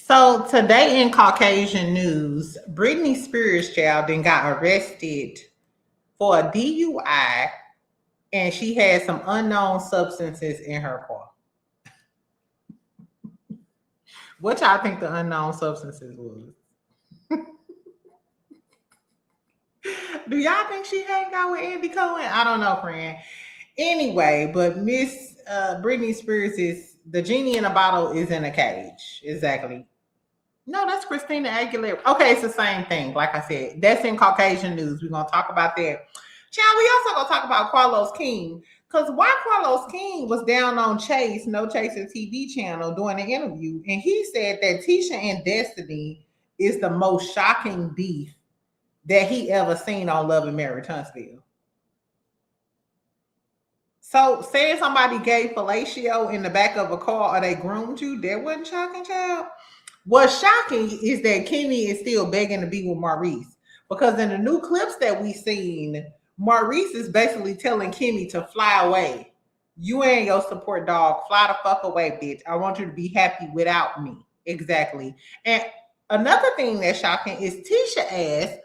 So today in Caucasian news, Britney Spears child then got arrested for a DUI and she had some unknown substances in her car. What y'all think the unknown substances was? Do y'all think she hang out with Andy Cohen? I don't know, friend. Anyway, but Miss Britney Spears is the genie in a bottle is in a cage. Exactly. No, that's Christina Aguilera. Okay, it's the same thing. Like I said, that's in Caucasian news. We're gonna talk about that. Child, we also gonna talk about Carlos King. Because why Carlos King was down on Chase, No Chaser TV channel doing an interview, and he said that Tisha and Destiny is the most shocking beef that he ever seen on Love and Marriage Huntsville. So saying somebody gave fellatio in the back of a car or they groomed you, that wasn't shocking, child. What's shocking is that Kimmy is still begging to be with Maurice. Because in the new clips that we seen, Maurice is basically telling Kimmy to fly away. You and your support dog, fly the fuck away, bitch. I want you to be happy without me. Exactly. And another thing that's shocking is Tisha ass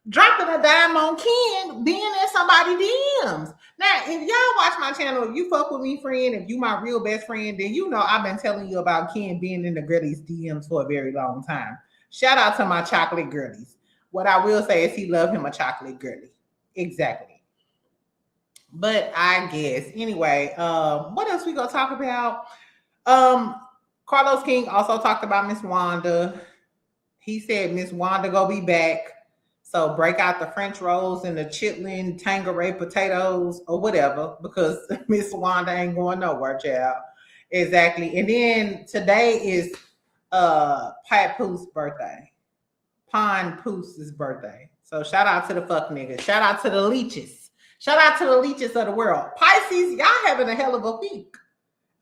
dropping a dime on Ken being in somebody's DMs. Now, if y'all watch my channel, if you fuck with me, friend, if you my real best friend, then you know I've been telling you about Ken being in the girlies' DMs for a very long time. Shout out to my chocolate girlies. What I will say is he loved him a chocolate girly. Exactly. But I guess anyway, what else we gonna talk about? Carlos King also talked about Miss Wanda. He said Miss Wanda go be back. So break out the French rolls and the chitlin Tangeray potatoes or whatever, because Miss Wanda ain't going nowhere, child. Exactly. And then today is Pat Pooh's birthday. Pon Pooh's birthday. So shout out to the fuck niggas. Shout out to the leeches. Shout out to the leeches of the world. Pisces, y'all having a hell of a week.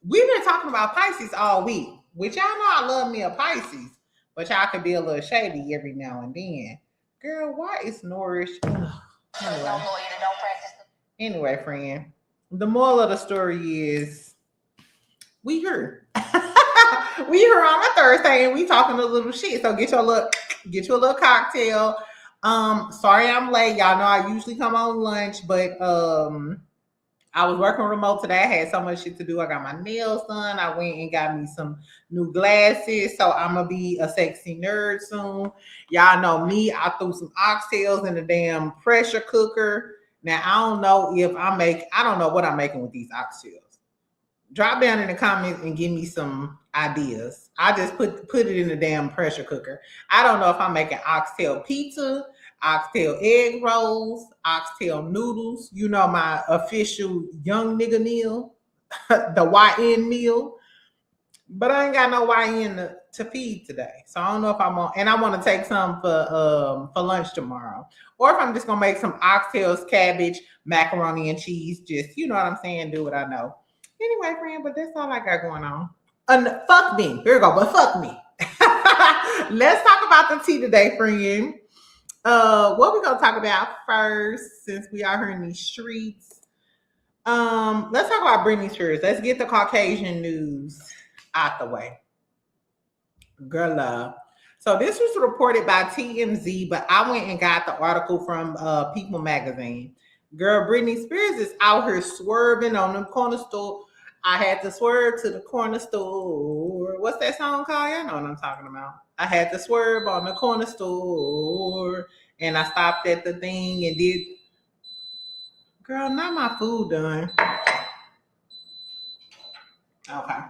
We've been talking about Pisces all week, which y'all know I love me a Pisces, but y'all can be a little shady every now and then. Girl, why is Nourish? Anyway, friend, the moral of the story is we here. We here on a Thursday and we talking a little shit. So get you a little cocktail. Sorry I'm late. Y'all know I usually come on lunch, but I was working remote today. I had so much shit to do. I got my nails done. I went and got me some new glasses. So I'm going to be a sexy nerd soon. Y'all know me. I threw some oxtails in the damn pressure cooker. Now, I don't know what I'm making with these oxtails. Drop down in the comments and give me some ideas. I just put it in the damn pressure cooker. I don't know if I'm making oxtail pizza, oxtail egg rolls, oxtail noodles, you know, my official young nigga meal, the YN meal. But I ain't got no YN to feed today. So I don't know if I'm on, and I want to take some for lunch tomorrow. Or if I'm just gonna make some oxtails, cabbage, macaroni and cheese, just, you know what I'm saying, do what I know. Anyway, friend, but that's all I got going on. Fuck me. Here we go, but fuck me. Let's talk about the tea today, friend. What we gonna talk about first, since we are here in these streets? Let's talk about Britney Spears. Let's get the Caucasian news out the way. Girl, so this was reported by TMZ, but I went and got the article from People Magazine. Girl, Britney Spears is out here swerving on the corner store. I had to swerve to the corner store. What's that song called? Y'all know what I'm talking about. I had to swerve on the corner store, and I stopped at the thing and did. Girl, not my food done. Okay.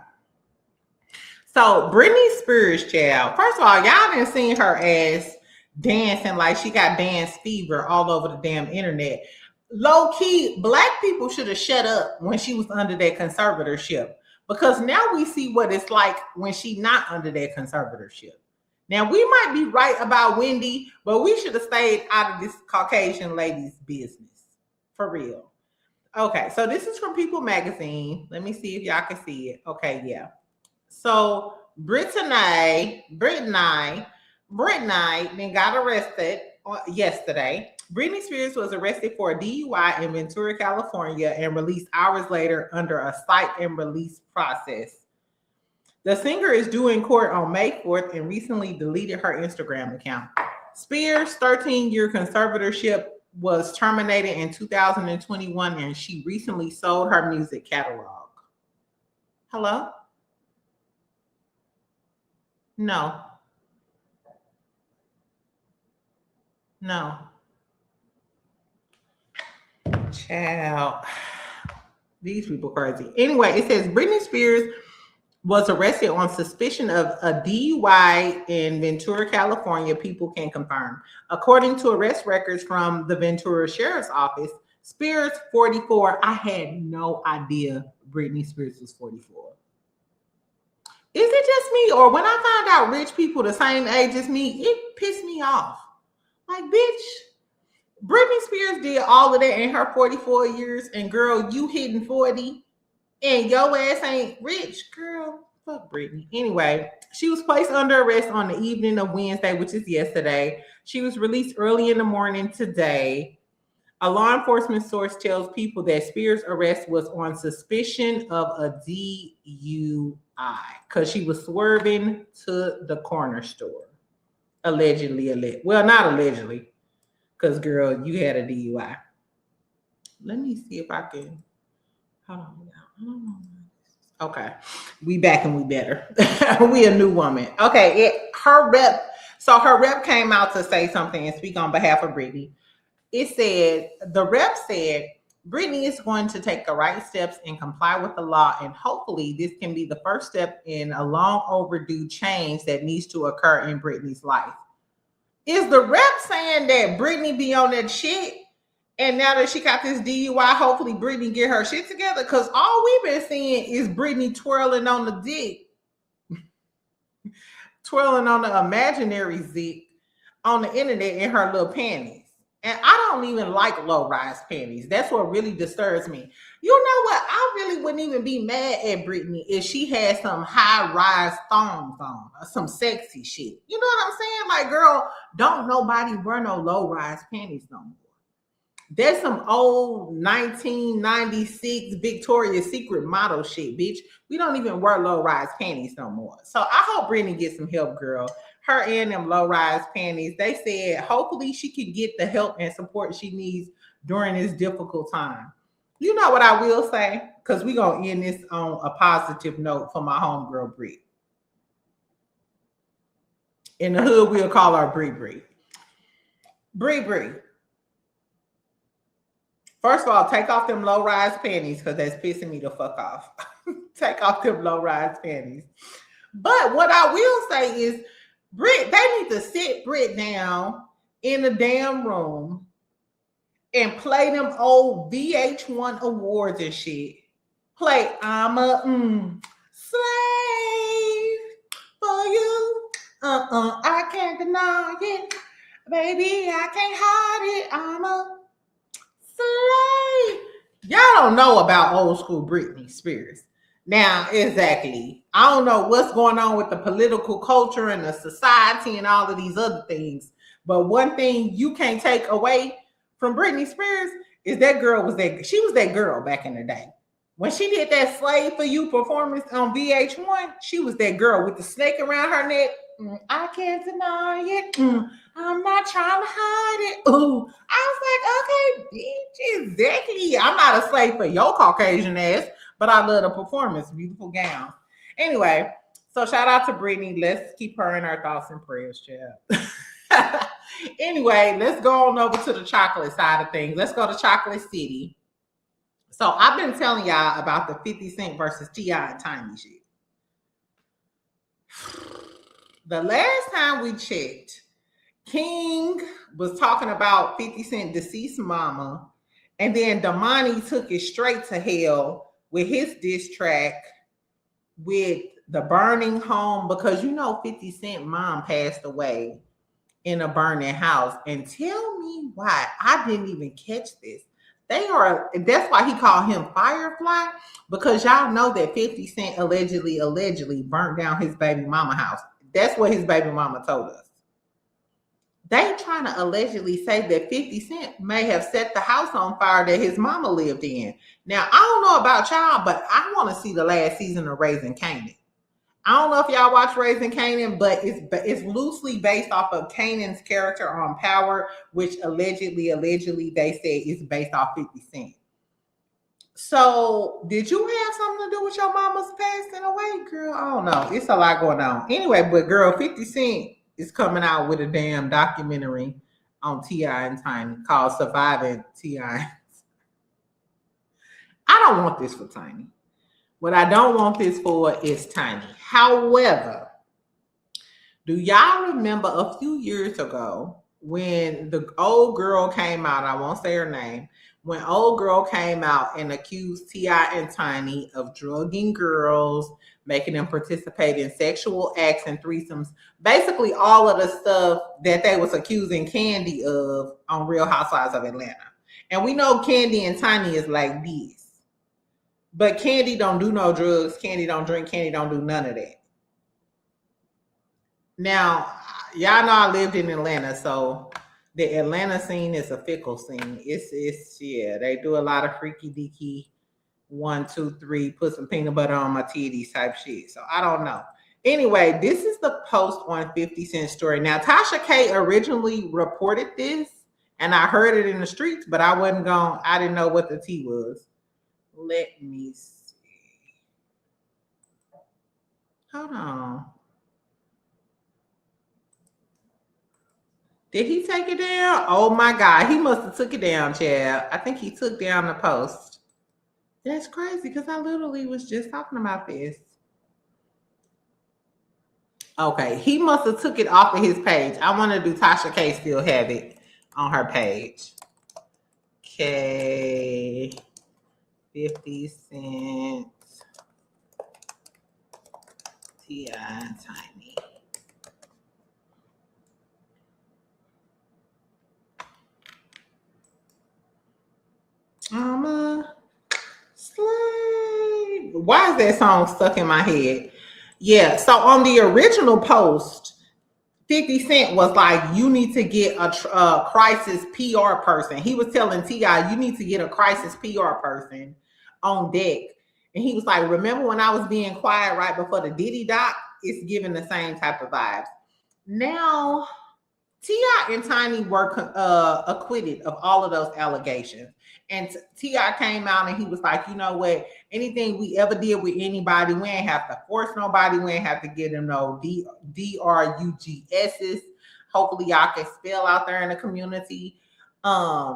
So Britney Spears, child. First of all, y'all didn't see her ass dancing like she got dance fever all over the damn internet. Low key, black people should have shut up when she was under that conservatorship, because now we see what it's like when she's not under that conservatorship. Now, we might be right about Wendy, but we should have stayed out of this Caucasian lady's business. For real. Okay, so this is from People Magazine. Let me see if y'all can see it. Okay, yeah. So Brittany then got arrested yesterday. Britney Spears was arrested for a DUI in Ventura, California, and released hours later under a cite and release process. The singer is due in court on May 4th and recently deleted her Instagram account. Spears' 13-year conservatorship was terminated in 2021 and she recently sold her music catalog. Hello? No. No. Child. These people crazy. Anyway, it says Britney Spears was arrested on suspicion of a DUI in Ventura, California. People can confirm. According to arrest records from the Ventura Sheriff's Office, Spears, 44. I had no idea Britney Spears was 44. Is it just me? Or when I find out rich people the same age as me, it pissed me off. Like, bitch, Britney Spears did all of that in her 44 years, and girl, you hitting 40. And your ass ain't rich, girl. Fuck Britney. Anyway, she was placed under arrest on the evening of Wednesday, which is yesterday. She was released early in the morning today. A law enforcement source tells people that Spears' arrest was on suspicion of a DUI because she was swerving to the corner store. Allegedly. Well, not allegedly, because, girl, you had a DUI. Let me see if I can. Hold on. Okay, we back and we better. We a new woman. Okay, her rep came out to say something and speak on behalf of Britney. The rep said Britney is going to take the right steps and comply with the law, and hopefully this can be the first step in a long overdue change that needs to occur in Britney's life. Is the rep saying that Britney be on that shit? And now that she got this DUI, hopefully Britney get her shit together. Because all we've been seeing is Britney twirling on the dick. Twirling on the imaginary dick on the internet in her little panties. And I don't even like low-rise panties. That's what really disturbs me. You know what? I really wouldn't even be mad at Britney if she had some high-rise thongs on or some sexy shit. You know what I'm saying? Like, girl, don't nobody wear no low-rise panties no more. That's some old 1996 Victoria's Secret model shit, bitch. We don't even wear low-rise panties no more. So I hope Brittany gets some help, girl. Her and them low-rise panties. They said hopefully she can get the help and support she needs during this difficult time. You know what I will say? Because we're going to end this on a positive note for my homegirl, Brit. In the hood, we'll call her Brie. Brie. First of all, take off them low-rise panties because that's pissing me the fuck off. Take off them low-rise panties. But what I will say is, Brit, they need to sit Brit down in the damn room and play them old VH1 awards and shit. Play I'm a slave for you. I can't deny it. Baby, I can't hide it. I'm a slave. Y'all don't know about old school Britney Spears. Now, exactly. I don't know what's going on with the political culture and the society and all of these other things. But one thing you can't take away from Britney Spears is that girl she was that girl back in the day. When she did that Slave for You performance on VH1, she was that girl with the snake around her neck. I can't deny it. I'm not trying to hide it. Ooh. I was like, okay, bitch, exactly. I'm not a slave for your Caucasian ass, but I love the performance. Beautiful gown. Anyway, so shout out to Brittany. Let's keep her in our thoughts and prayers, child. Anyway, let's go on over to the chocolate side of things. Let's go to Chocolate City. So I've been telling y'all about the 50 Cent versus T.I. and Tiny shit. The last time we checked, King was talking about 50 Cent deceased mama, and then Damani took it straight to hell with his diss track with the burning home, because you know 50 Cent mom passed away in a burning house. And tell me why I didn't even catch this. That's why he called him Firefly, because y'all know that 50 Cent allegedly burnt down his baby mama house. That's what his baby mama told us. They trying to allegedly say that 50 Cent may have set the house on fire that his mama lived in. Now, I don't know about y'all, but I want to see the last season of Raising Kanan. I don't know if y'all watch Raising Kanan, but it's loosely based off of Kanan's character on Power, which allegedly they say is based off 50 Cent. So, did you have something to do with your mama's passing away, girl? I don't know. It's a lot going on. Anyway, but girl, 50 Cent is coming out with a damn documentary on T.I. and Tiny called Surviving T.I. I don't want this for Tiny. What I don't want this for is Tiny. However, do y'all remember a few years ago when the old girl came out? I won't say her name. When old girl came out and accused T.I. and Tiny of drugging girls, making them participate in sexual acts and threesomes, basically all of the stuff that they was accusing Candy of on Real Housewives of Atlanta. And we know Candy and Tiny is like this. But Candy don't do no drugs. Candy don't drink. Candy don't do none of that. Now, y'all know I lived in Atlanta, so the Atlanta scene is a fickle scene. It's yeah, they do a lot of freaky deaky 1, 2, 3, put some peanut butter on my titties type shit. So I don't know. Anyway, this is the post on 50 Cent story. Now, Tasha K originally reported this, and I heard it in the streets, but I didn't know what the tea was. Let me see. Hold on. Did he take it down? Oh my God. He must have took it down, Chad. I think he took down the post. That's crazy because I literally was just talking about this. Okay. He must have took it off of his page. I want to do Tasha K still have it on her page. K 50 Cent T.I. Tiny. I'm a slave. Why is that song stuck in my head? Yeah, so on the original post, 50 Cent was like, you need to get a crisis PR person. He was telling T.I., you need to get a crisis PR person on deck. And he was like, remember when I was being quiet right before the Diddy doc? It's giving the same type of vibes. Now, T.I. and Tiny were acquitted of all of those allegations. And T.I. came out and he was like, you know what? Anything we ever did with anybody, we ain't have to force nobody. We ain't have to give them no DRUGSs. Hopefully y'all can spell out there in the community. I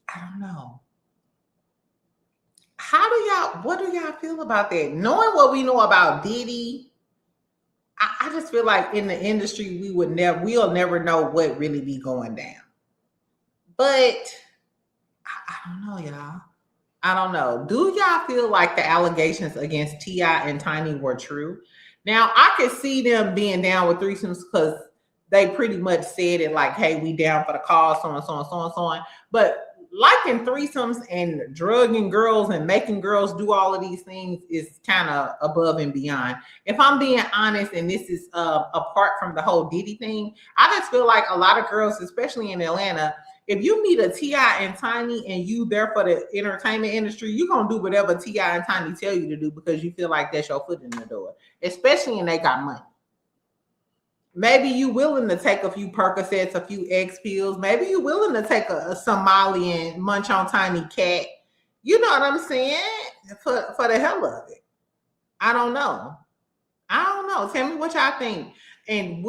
don't know. What do y'all feel about that? Knowing what we know about Diddy, I just feel like in the industry, we'll never know what really be going down. But I don't know, y'all. I don't know. Do y'all feel like the allegations against T.I. and Tiny were true? Now, I could see them being down with threesomes because they pretty much said it like, hey, we down for the cause, so on, so on, so on, so on. But liking threesomes and drugging girls and making girls do all of these things is kind of above and beyond. If I'm being honest, and this is apart from the whole Diddy thing, I just feel like a lot of girls, especially in Atlanta, if you meet a T.I. and Tiny and you there for the entertainment industry, you're going to do whatever T.I. and Tiny tell you to do because you feel like that's your foot in the door, especially when they got money. Maybe you willing to take a few Percocets, a few X pills. Maybe you willing to take a Somali and munch on Tiny cat. You know what I'm saying? For the hell of it. I don't know. Tell me what y'all think. And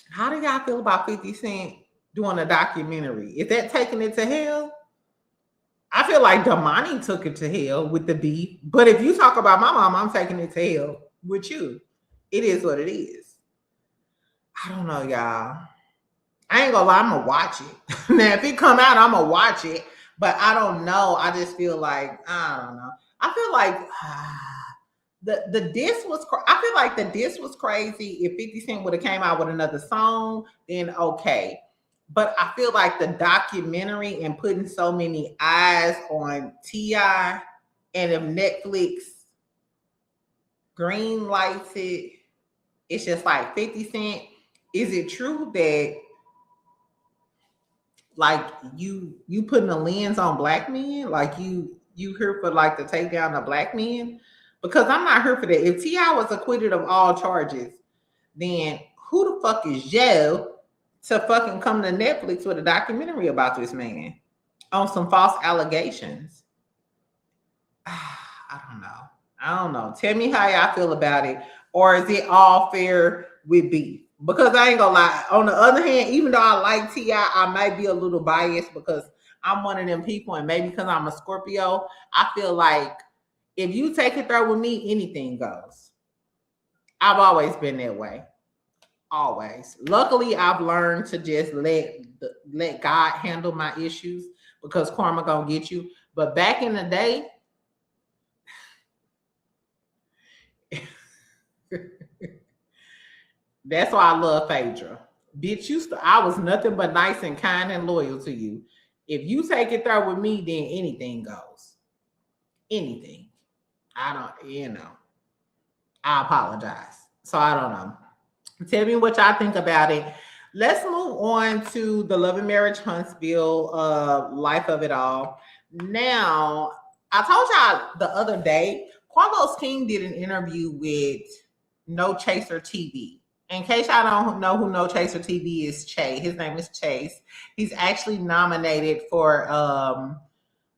how do y'all feel about 50 Cent doing a documentary? Is that taking it to hell? I feel like Damani took it to hell with the beef. But if you talk about my mom, I'm taking it to hell with you. It is what it is. I don't know, y'all. I ain't gonna lie, I'm gonna watch it. Now, if it come out, I'm gonna watch it. But I don't know. I just feel like, I don't know. I feel like the diss was, I feel like the diss was crazy. If 50 Cent would have came out with another song, then okay. But I feel like the documentary and putting so many eyes on T.I. and if Netflix green lights it, it's just like 50 Cent. Is it true that like you putting a lens on black men? Like you here for like to take down the black men? Because I'm not here for that. If T.I. was acquitted of all charges, then who the fuck is Joe to fucking come to Netflix with a documentary about this man on some false allegations? I don't know. I don't know. Tell me how y'all feel about it. Or is it all fair with beef? Because I ain't gonna lie. On the other hand, even though I like T.I., I might be a little biased because I'm one of them people, and maybe because I'm a Scorpio, I feel like if you take it there with me, anything goes. I've always been that way. Always. Luckily, I've learned to just let God handle my issues because karma gonna get you. But back in the day, that's why I love Phaedra. Bitch, I was nothing but nice and kind and loyal to you. If you take it there with me, then anything goes. Anything. I apologize. So I don't know. Tell me what y'all think about it. Let's move on to the Love and Marriage Huntsville life of it all. Now, I told y'all the other day, Carlos King did an interview with No Chaser TV. In case y'all don't know who No Chaser TV is, Chase. His name is Chase. He's actually nominated for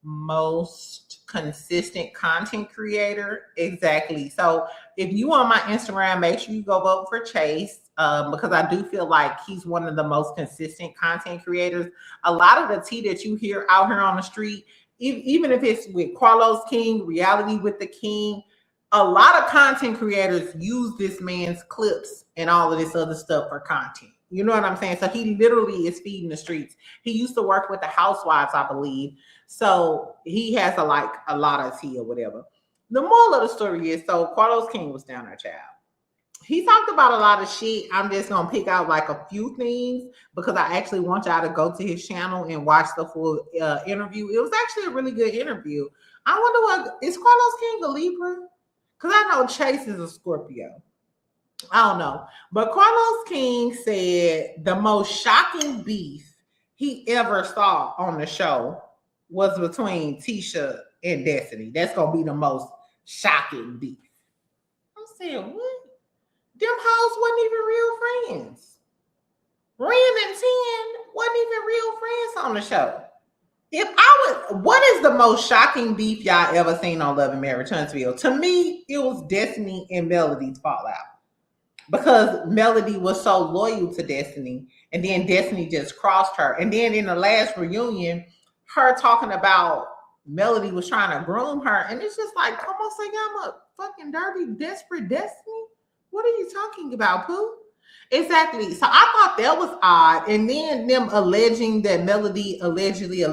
most consistent content creator. Exactly. So if you on my Instagram, make sure you go vote for Chase because I do feel like he's one of the most consistent content creators. A lot of the tea that you hear out here on the street, even if it's with Carlos King, Reality with the King, a lot of content creators use this man's clips and all of this other stuff for content. You know what I'm saying? So he literally is feeding the streets. He used to work with the housewives, I believe. So he has a lot of tea or whatever. The moral of the story is, so Carlos King was down there, child. He talked about a lot of shit. I'm just going to pick out like a few things because I actually want y'all to go to his channel and watch the full interview. It was actually a really good interview. I wonder is Carlos King a Libra? Because I know Chase is a Scorpio. I don't know. But Carlos King said the most shocking beef he ever saw on the show was between Tisha and Destiny. That's going to be the most shocking beef. I'm saying, what? Them hoes wasn't even real friends. Rand and Ten wasn't even real friends on the show. What is the most shocking beef y'all ever seen on Love and Marriage Huntsville? To me, it was Destiny and Melody's fallout. Because Melody was so loyal to Destiny, and then Destiny just crossed her. And then in the last reunion, her talking about Melody was trying to groom her, and it's just like, come on, say I'm a fucking dirty, desperate Destiny? What are you talking about, Pooh? Exactly. So I thought that was odd. And then them alleging that Melody allegedly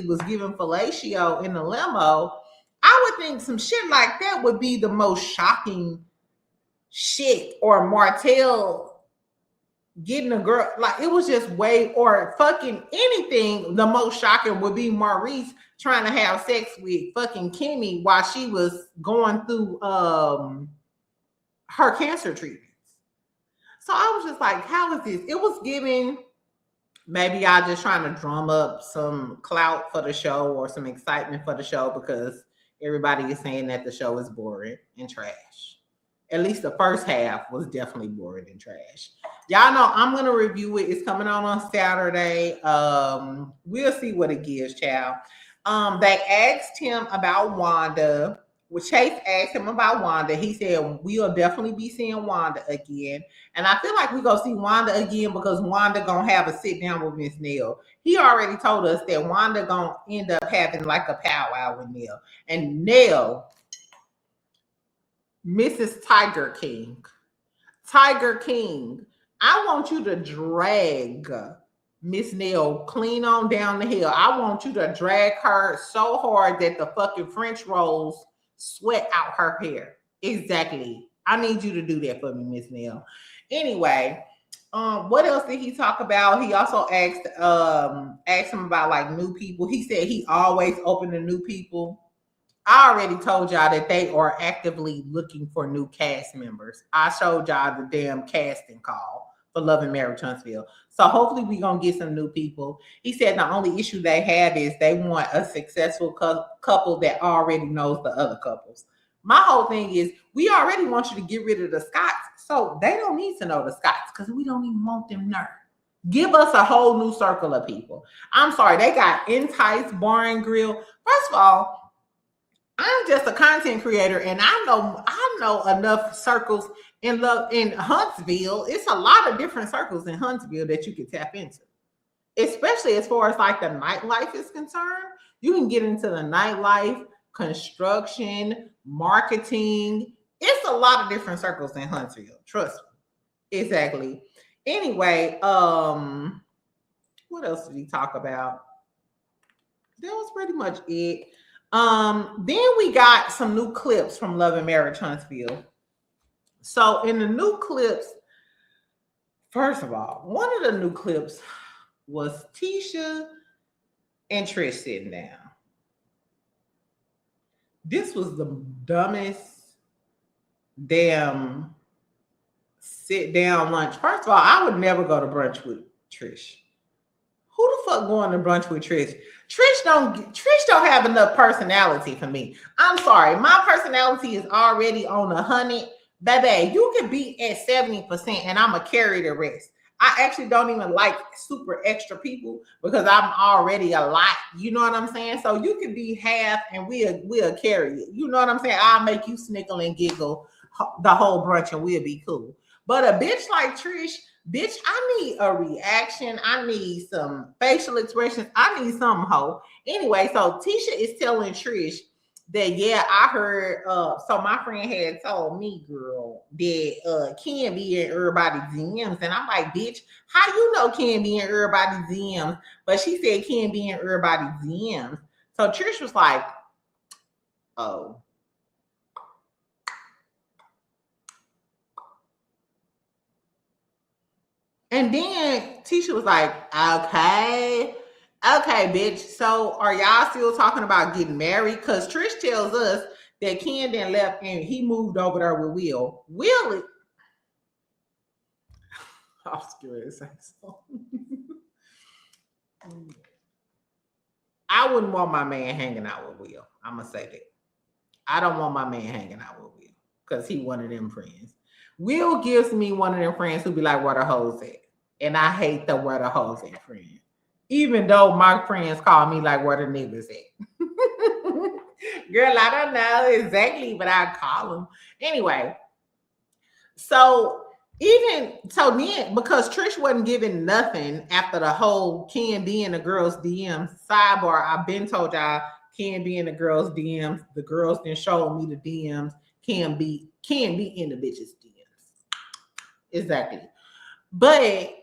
was given fellatio in the limo. I would think some shit like that would be the most shocking shit. Or Martell getting a girl. Like it was just or fucking anything. The most shocking would be Maurice trying to have sex with fucking Kimmy while she was going through her cancer treatment. So I was just like, how is this? It was giving, maybe y'all just trying to drum up some clout for the show or some excitement for the show because everybody is saying that the show is boring and trash. At least the first half was definitely boring and trash. Y'all know I'm going to review it. It's coming on Saturday. We'll see what it gives, child. They asked him about Wanda. Well, Chase asked him about Wanda. He said, we'll definitely be seeing Wanda again. And I feel like we're going to see Wanda again because Wanda going to have a sit down with Miss Neil. He already told us that Wanda going to end up having like a powwow with Neil. And Neil, Mrs. Tiger King, I want you to drag Miss Neil clean on down the hill. I want you to drag her so hard that the fucking French rolls sweat out her hair. Exactly. I need you to do that for me, Miss Neil. Anyway, what else did he talk about? He also asked him about like new people. He said he always open to new people. I already told y'all that they are actively looking for new cast members. I showed y'all the damn casting call for Love and Marriage Huntsville. So hopefully we're going to get some new people. He said the only issue they have is they want a successful couple that already knows the other couples. My whole thing is we already want you to get rid of the Scots, so they don't need to know the Scots because we don't even want them there. Give us a whole new circle of people. I'm sorry, they got Entice, Bar and Grill. First of all, I'm just a content creator, and I know enough circles in Huntsville. It's a lot of different circles in Huntsville that you can tap into, especially as far as like the nightlife is concerned. You can get into the nightlife, construction, marketing. It's a lot of different circles in Huntsville. Trust me. Exactly. Anyway, what else did he talk about? That was pretty much it. Then we got some new clips from Love and Marriage Huntsville. So in the new clips, first of all, one of the new clips was Tisha and Trish sitting down. This was the dumbest damn sit down lunch. First of all, I would never go to brunch with Trish. Who the fuck going to brunch with Trish? Trish don't have enough personality for me. I'm sorry. My personality is already on 100. Baby, you can be at 70% and I'm going to carry the rest. I actually don't even like super extra people because I'm already a lot. You know what I'm saying? So you can be half and we'll carry it. You know what I'm saying? I'll make you snickle and giggle the whole brunch and we'll be cool. But a bitch like Trish, bitch, I need a reaction. I need some facial expressions. I need some hoe. Anyway, so Tisha is telling Trish that, yeah, I heard, so my friend had told me, girl, that Ken be in everybody's DMs. And I'm like, bitch, how you know Ken be in everybody's DMs? But she said Ken be in everybody's DMs. So Trish was like, oh. And then Tisha was like, okay, bitch. So are y'all still talking about getting married? Because Trish tells us that Ken then left and he moved over there with Will. Will, I'm scared to say so. I wouldn't want my man hanging out with Will. I'm going to say that. I don't want my man hanging out with Will because he one of them friends. Will gives me one of them friends who be like, where the hoes at? And I hate the where the hoes at friend. Even though my friends call me like where the niggas at. Girl, I don't know exactly, but I call them. Anyway, so then because Trish wasn't giving nothing after the whole Ken be in the girls' DMs, sidebar, I've been told y'all Ken be in the girls' DMs. The girls then showed me the DMs. Can be in the bitches' DMs. Exactly. But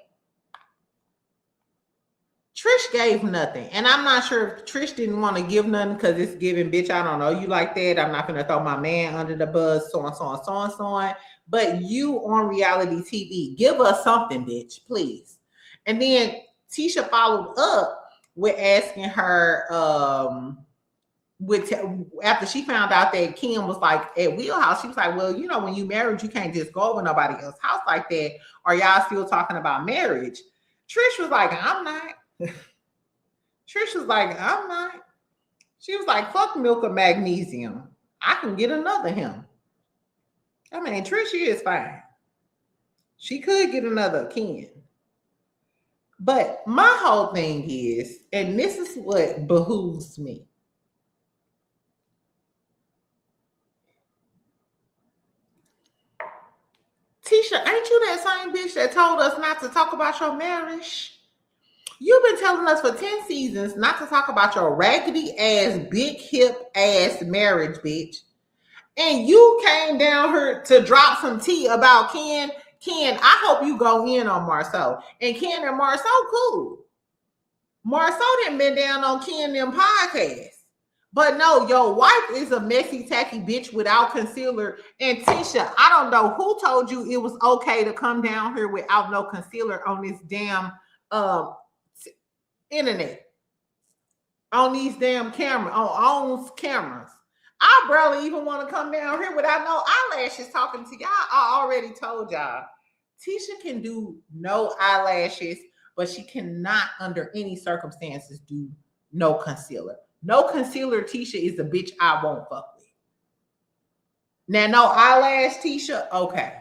Trish gave nothing. And I'm not sure if Trish didn't want to give nothing because it's giving, bitch, I don't know you like that. I'm not going to throw my man under the bus, so on. But you on reality TV, give us something, bitch, please. And then Tisha followed up with asking her, after she found out that Kim was like at Wheelhouse, she was like, well, you know, when you married, you can't just go over nobody else's house like that. Are y'all still talking about marriage? Trish was like, I'm not. Trish was like, I'm not. She was like, fuck milk or magnesium. I can get another him. I mean, Trish is fine. She could get another Ken. But my whole thing is, and this is what behooves me. Tisha, ain't you that same bitch that told us not to talk about your marriage? You've been telling us for 10 seasons not to talk about your raggedy ass, big hip ass marriage, bitch. And you came down here to drop some tea about Ken. Ken, I hope you go in on Marceau. And Ken and Marceau cool. Marceau didn't been down on Ken them podcasts. But no, your wife is a messy, tacky bitch without concealer. And Tisha, I don't know who told you it was okay to come down here without no concealer on this damn internet, on these damn cameras, on cameras. I barely even want to come down here without no eyelashes talking to y'all. I already told y'all, Tisha can do no eyelashes, but she cannot under any circumstances do no concealer. No concealer, Tisha is the bitch I won't fuck with. Now, no eyelash, Tisha. Okay.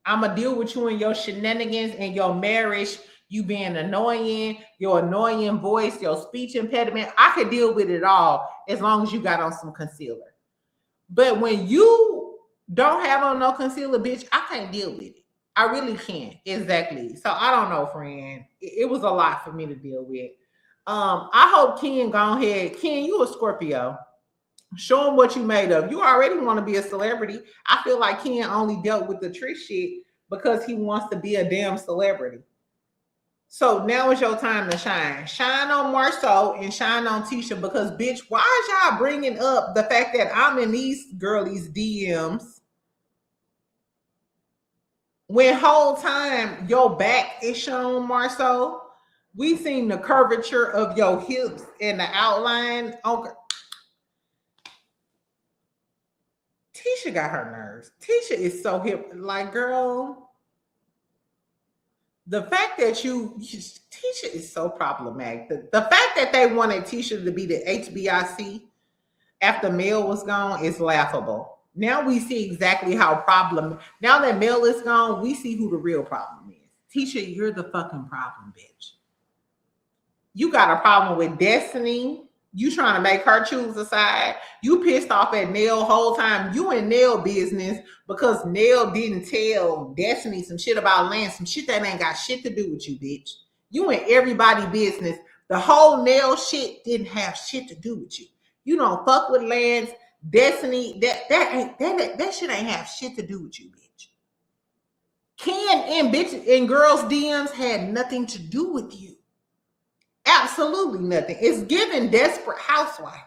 I'm going to deal with you and your shenanigans and your marriage, you being annoying, your annoying voice, your speech impediment. I could deal with it all as long as you got on some concealer. But when you don't have on no concealer, bitch, I can't deal with it. I really can't. Exactly. So I don't know, friend. It was a lot for me to deal with. I hope Ken go ahead. Ken, you a Scorpio. Show him what you made of. You already want to be a celebrity. I feel like Ken only dealt with the trick shit because he wants to be a damn celebrity. So now is your time to shine. Shine on Marceau and shine on Tisha because, bitch, why is y'all bringing up the fact that I'm in these girlies' DMs when whole time your back is shown, Marceau? We seen the curvature of your hips and the outline. Okay. Tisha got her nerves. Tisha is so hip. Like, girl, the fact that Tisha is so problematic. The fact that they wanted Tisha to be the HBIC after Mel was gone is laughable. Now we see exactly how now that Mel is gone, we see who the real problem is. Tisha, you're the fucking problem, bitch. You got a problem with Destiny. You trying to make her choose a side. You pissed off at Nell whole time. You in Nell business because Nell didn't tell Destiny some shit about Lance, some shit that ain't got shit to do with you, bitch. You in everybody business. The whole Nell shit didn't have shit to do with you. You don't fuck with Lance, Destiny. That shit ain't have shit to do with you, bitch. Ken and bitch and girls' DMs had nothing to do with you. Absolutely nothing. It's giving desperate housewife.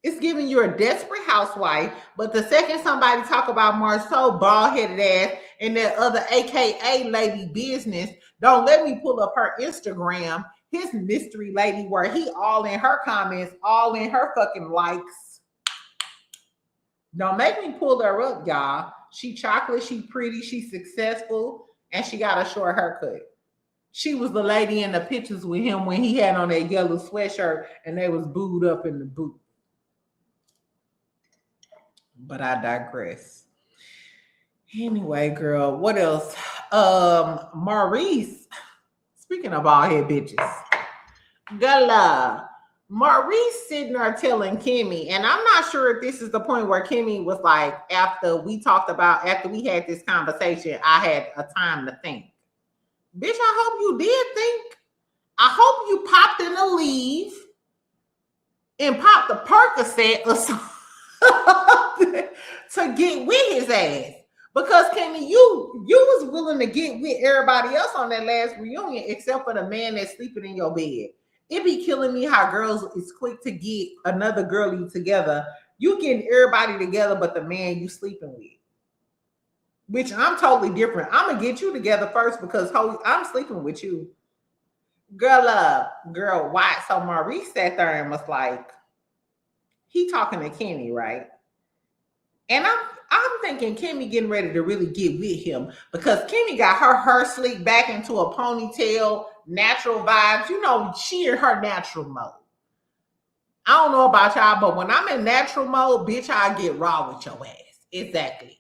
It's giving you a desperate housewife, but the second somebody talk about Marceau bald-headed ass and that other AKA lady business, don't let me pull up her Instagram, his mystery lady, where he all in her comments, all in her fucking likes. Don't make me pull her up, y'all. She chocolate, she pretty, she successful, and she got a short haircut. She was the lady in the pictures with him when he had on that yellow sweatshirt and they was booed up in the boot. But I digress. Anyway, girl, what else? Maurice, speaking of all head bitches, Gala. Maurice sitting there telling Kimmy, and I'm not sure if this is the point where Kimmy was like, after we had this conversation, I had a time to think. Bitch, I hope you did think. I hope you popped in a leave and popped a Percocet or something to get with his ass. Because Kimmy, you was willing to get with everybody else on that last reunion except for the man that's sleeping in your bed. It be killing me how girls is quick to get another girlie together. You getting everybody together but the man you sleeping with. Which I'm totally different. I'm going to get you together first because I'm sleeping with you. Girl, why? So Maurice sat there and was like, he talking to Kenny, right? And I'm thinking Kimmy getting ready to really get with him because Kimmy got her hair slicked back into a ponytail, natural vibes. You know, she in her natural mode. I don't know about y'all, but when I'm in natural mode, bitch, I get raw with your ass. Exactly.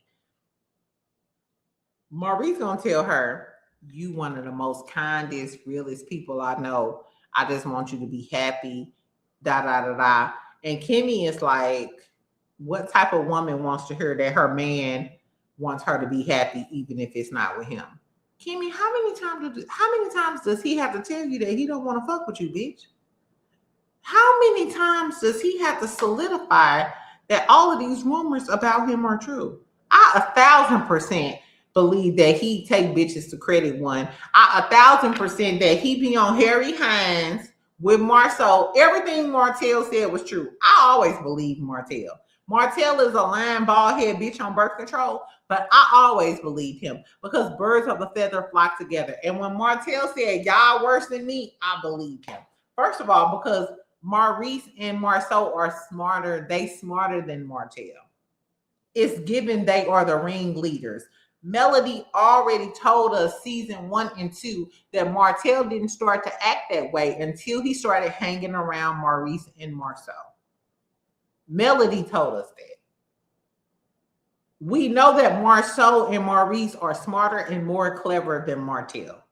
Maurice gonna tell her, you one of the most kindest, realest people I know. I just want you to be happy, da da da da. And Kimmy is like, what type of woman wants to hear that her man wants her to be happy even if it's not with him? Kimmy, how many times does he have to tell you that he don't want to fuck with you, bitch? How many times does he have to solidify that all of these rumors about him are true? I 1,000% believe that he take bitches to credit one. I 1,000% that he be on Harry Hines with Marceau. Everything Martell said was true. I always believe Martell. Martell is a lying bald head bitch on birth control, but I always believe him because birds of a feather flock together. And when Martell said y'all worse than me, I believe him. First of all, because Maurice and Marceau are smarter. They smarter than Martell. It's given they are the ringleaders. Melody already told us season 1 and 2 that Martell didn't start to act that way until he started hanging around Maurice and Marceau. Melody told us that. We know that Marceau and Maurice are smarter and more clever than Martell.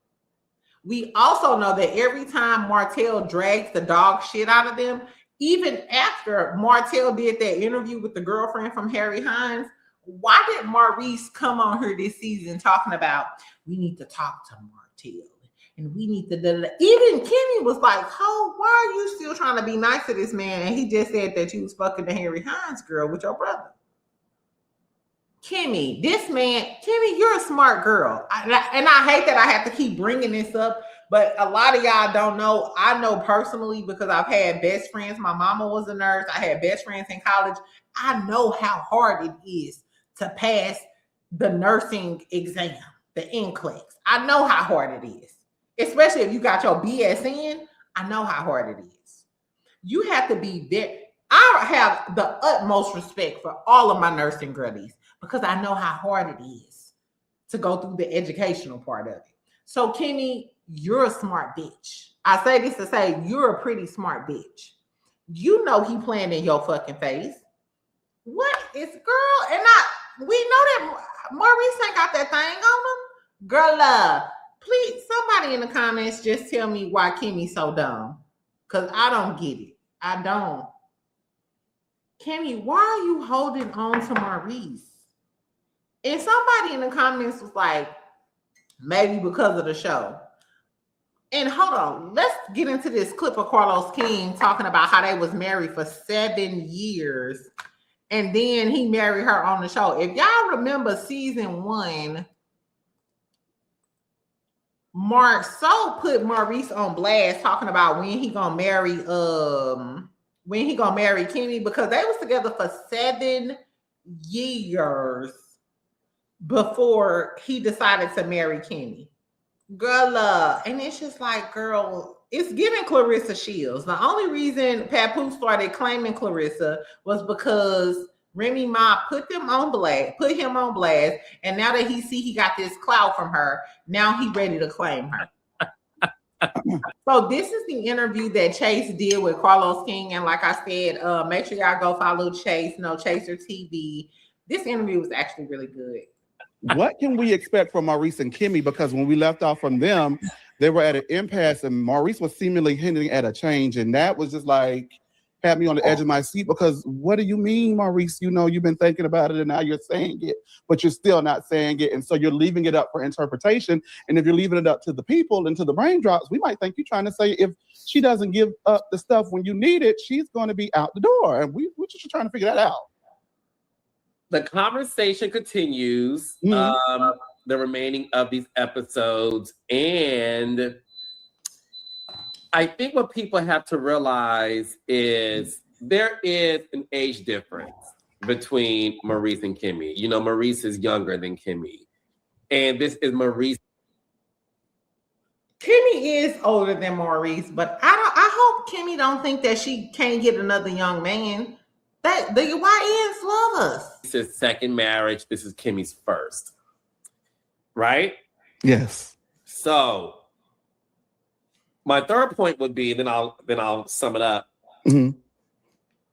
We also know that every time Martell drags the dog shit out of them, even after Martell did that interview with the girlfriend from Harry Hines, why did Maurice come on here this season talking about we need to talk to Martell and we need to even Kimmy was like, "Oh, why are you still trying to be nice to this man?" And he just said that you was fucking the Harry Hines girl with your brother. Kimmy, this man, Kimmy, you're a smart girl. And I hate that I have to keep bringing this up, but a lot of y'all don't know. I know personally because I've had best friends. My mama was a nurse. I had best friends in college. I know how hard it is to pass the nursing exam, the NCLEX. I know how hard it is, especially if you got your BSN. I know how hard it is. You have to be there. I have the utmost respect for all of my nursing girlies because I know how hard it is to go through the educational part of it. So, Kimmy, you're a smart bitch. I say this to say you're a pretty smart bitch. You know he playing in your fucking face. What is girl? And we know that Maurice ain't got that thing on him. Girl, please, somebody in the comments just tell me why Kimmy's so dumb. Because I don't get it. I don't. Kimmy, why are you holding on to Maurice? And somebody in the comments was like, maybe because of the show. And hold on, let's get into this clip of Carlos King talking about how they was married for 7 years. And then he married her on the show. If y'all remember season 1, Marceau put Maurice on blast talking about when he gonna marry Kimmy because they was together for 7 years before he decided to marry Kimmy. Girl, and it's just like, girl, it's giving Clarissa Shields. The only reason Papoose started claiming Clarissa was because Remy Ma put him on blast, and now that he got this clout from her, now he ready to claim her. So this is the interview that Chase did with Carlos King, and like I said, make sure y'all go follow Chase, Chaser TV. This interview was actually really good. What can we expect from Maurice and Kimmy? Because when we left off from them, they were at an impasse, and Maurice was seemingly hinting at a change, and that was just like had me on the edge of my seat. Because what do you mean, Maurice? You know, you've been thinking about it, and now you're saying it, but you're still not saying it, and so you're leaving it up for interpretation. And if you're leaving it up to the people and to the raindrops, we might think you're trying to say if she doesn't give up the stuff when you need it, she's going to be out the door, and we're just trying to figure that out. The conversation continues, the remaining of these episodes. And I think what people have to realize is there is an age difference between Maurice and Kimmy. You know, Maurice is younger than Kimmy. And this is Maurice. Kimmy is older than Maurice, but I hope Kimmy don't think that she can't get another young man. That the YNs love us. This is second marriage. This is Kimmy's first. Right? Yes. So my third point would be, then I'll sum it up. Mm-hmm.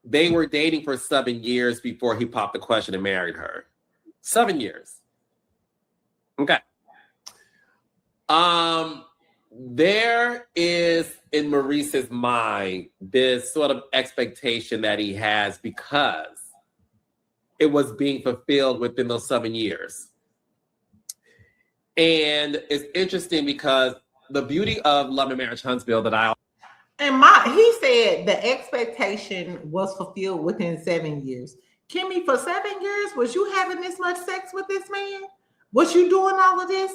They were dating for 7 years before he popped the question and married her. 7 years. Okay. There is in Maurice's mind this sort of expectation that he has because it was being fulfilled within those 7 years. And it's interesting because the beauty of Love and Marriage Huntsville he said the expectation was fulfilled within 7 years. Kimmy, for 7 years, was you having this much sex with this man? Was you doing all of this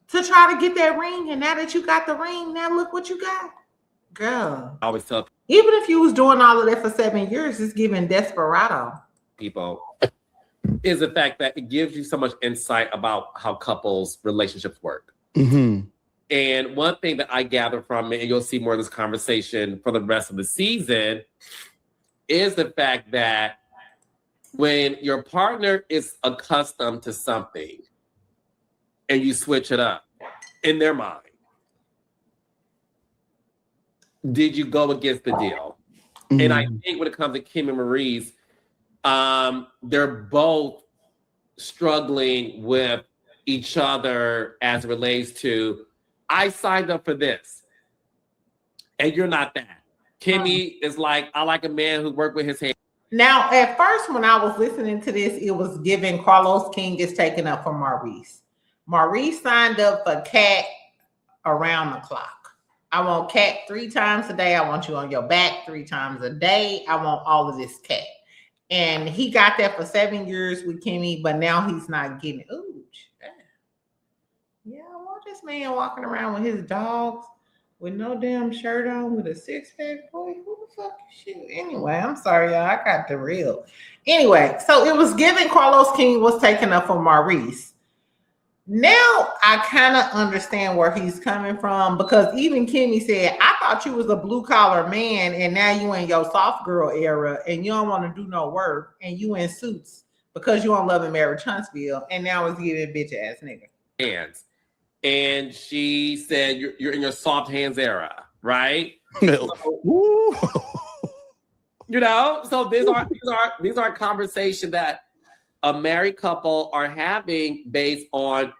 to try to get that ring? And now that you got the ring, now look what you got. Girl. I always tell even if you was doing all of that for 7 years, it's giving desperado. People is the fact that it gives you so much insight about how couples' relationships work. Mm-hmm. And one thing that I gather from it, and you'll see more of this conversation for the rest of the season, is the fact that when your partner is accustomed to something and you switch it up in their mind, did you go against the deal? Mm-hmm. And I think when it comes to Kim and Maurice, They're both struggling with each other as it relates to, I signed up for this and you're not that. Kimmy is like, I like a man who worked with his hands. Now, at first, when I was listening to this, it was given Carlos King is taken up for Maurice. Maurice signed up for Cat around the clock. I want Cat 3 times a day. I want you on your back 3 times a day. I want all of this Cat. And he got that for 7 years with Kimmy, but now he's not getting it. Ooh, yeah, I want this man walking around with his dogs with no damn shirt on with a 6-pack. Boy, who the fuck is you? Anyway, I'm sorry, y'all. I got derailed. Anyway, so it was given Carlos King was taken up for Maurice. Now I kind of understand where he's coming from, because even Kimmy said, I thought you was a blue collar man and now you in your soft girl era and you don't want to do no work and you in suits because you on Love and Marriage Huntsville, and now it's giving bitch ass nigga. And she said, you're in your soft hands era, right? Woo. You know, so these are conversations that a married couple are having based on,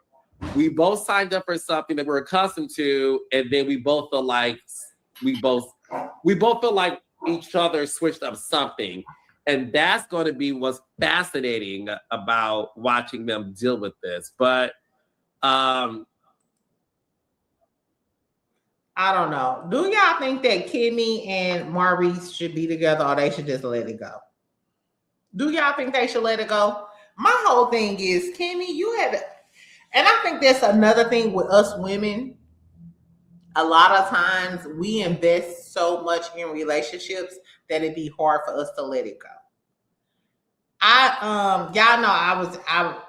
we both signed up for something that we're accustomed to, and then we both feel like we both feel like each other switched up something. And that's going to be what's fascinating about watching them deal with this. But I don't know. Do y'all think that Kimmy and Maurice should be together, or they should just let it go? Do y'all think they should let it go? My whole thing is, Kimmy, you had, and I think that's another thing with us women. A lot of times we invest so much in relationships that it'd be hard for us to let it go. Y'all know I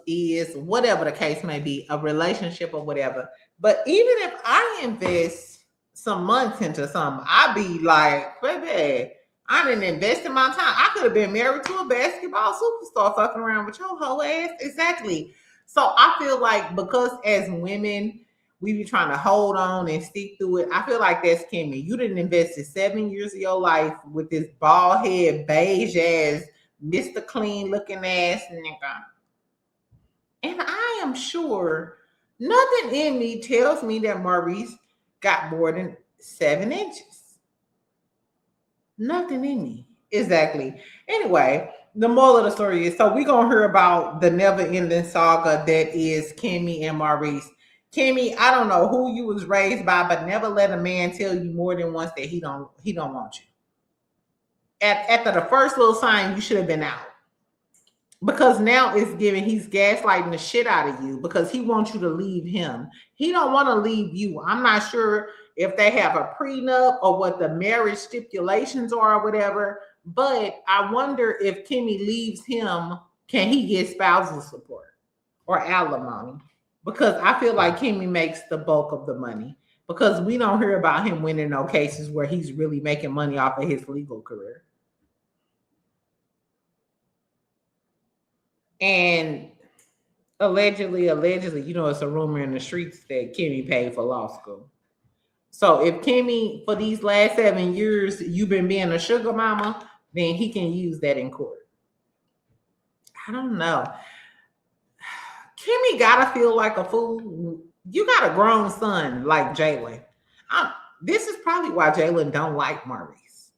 is, whatever the case may be, a relationship or whatever. But even if I invest some months into something, I'd be like, baby, I didn't invest in my time. I could have been married to a basketball superstar fucking around with your whole ass. Exactly. So I feel like, because as women, we be trying to hold on and stick through it. I feel like that's Kimmy. You didn't invest 7 years of your life with this bald head, beige ass, Mr. Clean looking ass nigga. And I am sure nothing in me tells me that Maurice got more than 7 inches. Nothing in me. Exactly. Anyway, the moral of the story is, so we're going to hear about the never-ending saga that is Kimmy and Maurice. Kimmy, I don't know who you was raised by, but never let a man tell you more than once that he don't want you. After the first little sign, you should have been out. Because now it's giving, he's gaslighting the shit out of you because he wants you to leave him. He don't want to leave you. I'm not sure if they have a prenup or what the marriage stipulations are or whatever, but I wonder if Kimmy leaves him, can he get spousal support or alimony? Because I feel like Kimmy makes the bulk of the money, because we don't hear about him winning no cases where he's really making money off of his legal career. And allegedly, you know, it's a rumor in the streets that Kimmy paid for law school. So if Kimmy, for these last 7 years, you've been being a sugar mama, then he can use that in court. I don't know. Kimmy gotta feel like a fool. You got a grown son like Jalen. This is probably why Jalen don't like Maurice.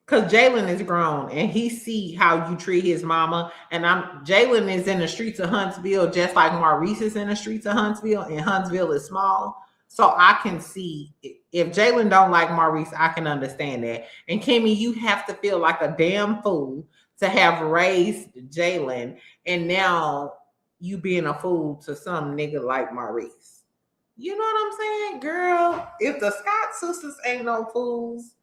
Because Jalen is grown and he see how you treat his mama. And Jalen is in the streets of Huntsville just like Maurice is in the streets of Huntsville, and Huntsville is small. So I can see, if Jalen don't like Maurice, I can understand that. And Kimmy, you have to feel like a damn fool to have raised Jalen, and now you being a fool to some nigga like Maurice. You know what I'm saying, girl? If the Scott sisters ain't no fools,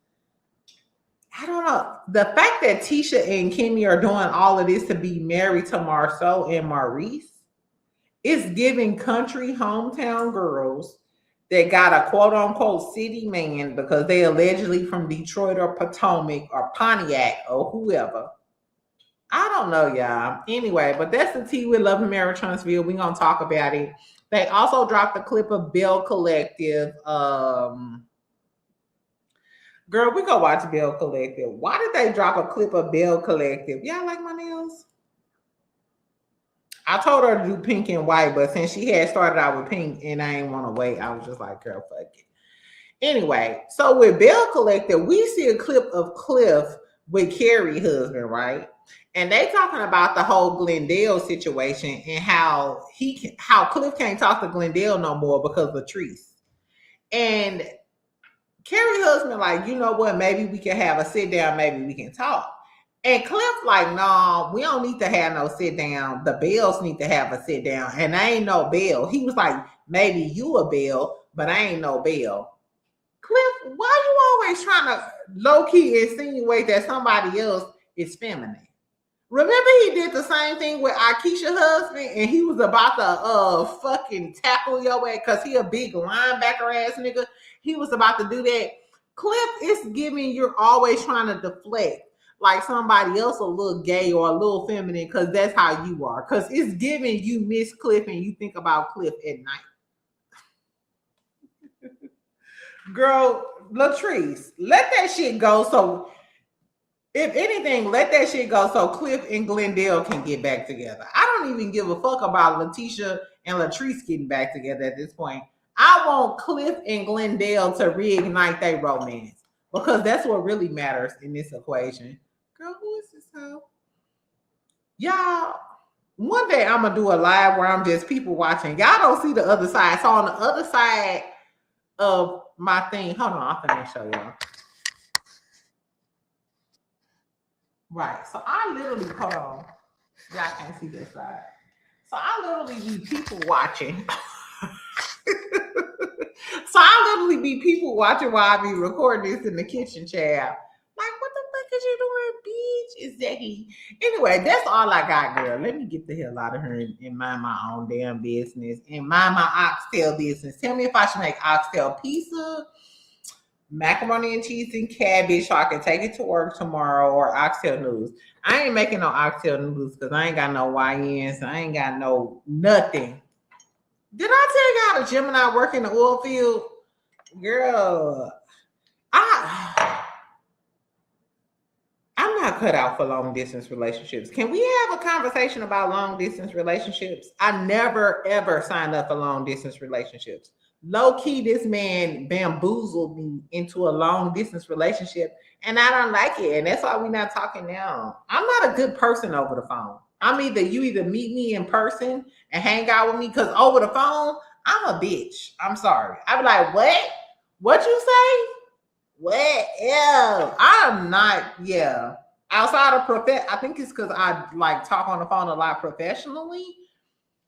I don't know. The fact that Tisha and Kimmy are doing all of this to be married to Marceau and Maurice is giving country hometown girls that got a quote-unquote city man because they allegedly from Detroit or Potomac or Pontiac or whoever. I don't know, y'all. Anyway, but that's the tea with Love and Marriage Huntsville. We're going to talk about it. They also dropped a clip of Bell Collective. Girl, we go watch Bell Collective. Why did they drop a clip of Bell Collective? Y'all like my nails? I told her to do pink and white, but since she had started out with pink and I didn't want to wait, I was just like, girl, fuck it. Anyway, so with Bell Collective, we see a clip of Cliff with Carrie's husband, right? And they talking about the whole Glendale situation and how Cliff can't talk to Glendale no more because of Latrice. And Carrie's husband, like, you know what? Maybe we can have a sit down. Maybe we can talk. And Cliff, like, no, we don't need to have no sit down. The Bells need to have a sit down. And I ain't no Bell. He was like, maybe you a Bell, but I ain't no Bell. Cliff, why you always trying to low-key insinuate that somebody else is feminine? Remember he did the same thing with Akeisha's husband and he was about to fucking tackle your ass because he a big linebacker ass nigga. He was about to do that. Cliff is giving you're always trying to deflect like somebody else a little gay or a little feminine because that's how you are. Because it's giving you Miss Cliff and you think about Cliff at night. Girl, Latrice, let that shit go. So, if anything, let that shit go so Cliff and Glendale can get back together. I don't even give a fuck about Letitia and Latrice getting back together at this point. I want Cliff and Glendale to reignite their romance because that's what really matters in this equation. Girl, who is this hoe? Y'all, one day I'm going to do a live where I'm just people watching. Y'all don't see the other side. So on the other side of my thing, hold on, I'm finna show y'all. Right, so I literally, hold on, y'all can't see this side. So I literally be people watching. So I literally be people watching while I be recording this in the kitchen chair. Like, what the fuck is you doing, bitch? Exactly. Anyway, that's all I got, girl. Let me get the hell out of here and mind my own damn business and mind my oxtail business. Tell me if I should make oxtail pizza, macaroni and cheese and cabbage so I can take it to work tomorrow, or oxtail noodles. I ain't making no oxtail noodles because I ain't got no YNs. I ain't got no nothing. Did I tell you how the Gemini work in the oil field? Girl, I'm not cut out for long distance relationships. Can we have a conversation about long distance relationships? I never, ever signed up for long distance relationships. Low key, this man bamboozled me into a long distance relationship, and I don't like it. And that's why we're not talking now. I'm not a good person over the phone. You either meet me in person and hang out with me, because over the phone, I'm a bitch. I'm sorry. I be like, what? What you say? What? Yeah. I'm not, yeah. Outside of I think it's because I like talk on the phone a lot professionally.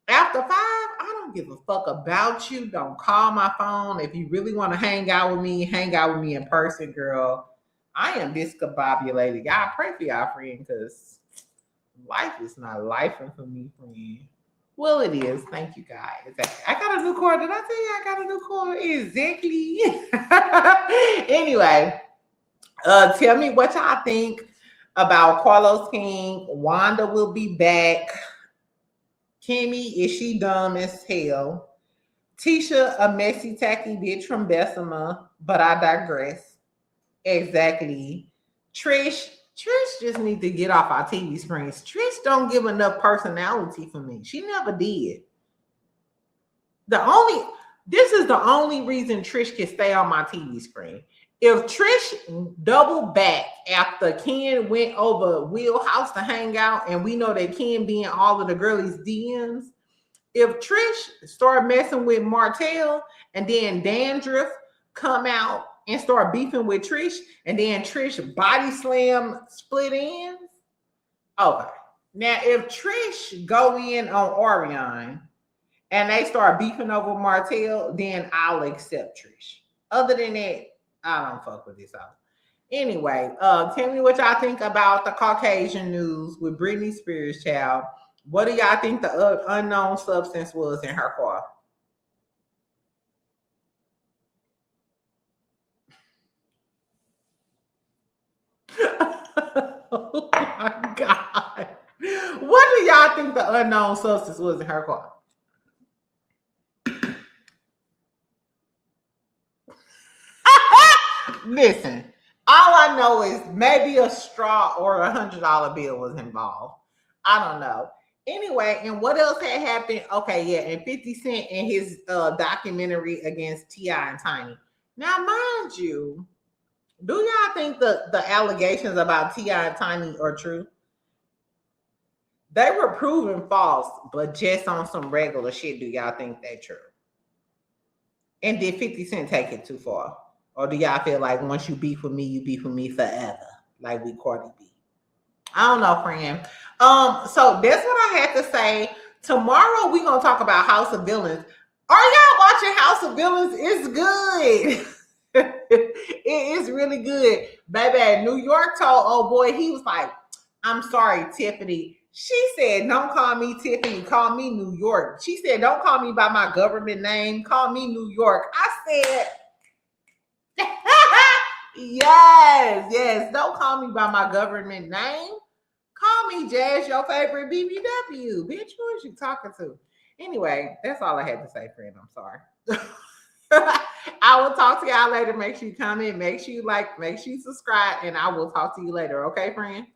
After 5, I don't give a fuck about you. Don't call my phone. If you really want to hang out with me in person, girl. I am discombobulated. Y'all pray for y'all friend, because life is not life for me, friend. Well, it is. Thank you, guys. Exactly. I got a new car. Did I tell you I got a new car? Exactly. Anyway, tell me what y'all think about Carlos King. Wanda will be back. Kimmy, is she dumb as hell? Tisha, a messy, tacky bitch from Bessemer, but I digress. Exactly. Trish just need to get off our TV screens. Trish don't give enough personality for me. She never did. This is the only reason Trish can stay on my TV screen. If Trish doubled back after Ken went over Wheelhouse to hang out, and we know that Ken be in all of the girlies' DMs, if Trish started messing with Martell and then Dandruff come out and start beefing with Trish, and then Trish body slam split ends, okay. Now, if Trish go in on Orion and they start beefing over Martell, then I'll accept Trish. Other than that, I don't fuck with this out. Anyway, tell me what y'all think about the Caucasian news with Britney Spears, child. What do y'all think the unknown substance was in her car? Oh my God. What do y'all think the unknown substance was in her car? Listen, All I know is maybe a straw or $100 bill was involved. I don't know. Anyway, and what else had happened? Okay, yeah, and 50 Cent in his documentary against T.I. and Tiny. Now, mind you, do y'all think the allegations about T.I. and Tiny are true? They were proven false, but just on some regular shit, do y'all think they're true? And did 50 Cent take it too far? Or do y'all feel like once you beef with me, you beef with me forever? Like we Cardi B. I don't know, friend. So that's what I had to say. Tomorrow we're gonna talk about House of Villains. Are y'all watching House of Villains? It's good. It is really good. Baby, New York told old boy, he was like, I'm sorry, Tiffany. She said, don't call me Tiffany, call me New York. She said, don't call me by my government name, call me New York. I said, yes, don't call me by my government name. Call me Jazz, your favorite BBW. Bitch, who is you talking to? Anyway, that's all I had to say, friend. I'm sorry. I will talk to y'all later. Make sure you comment, make sure you like, make sure you subscribe, and I will talk to you later. Okay, friend?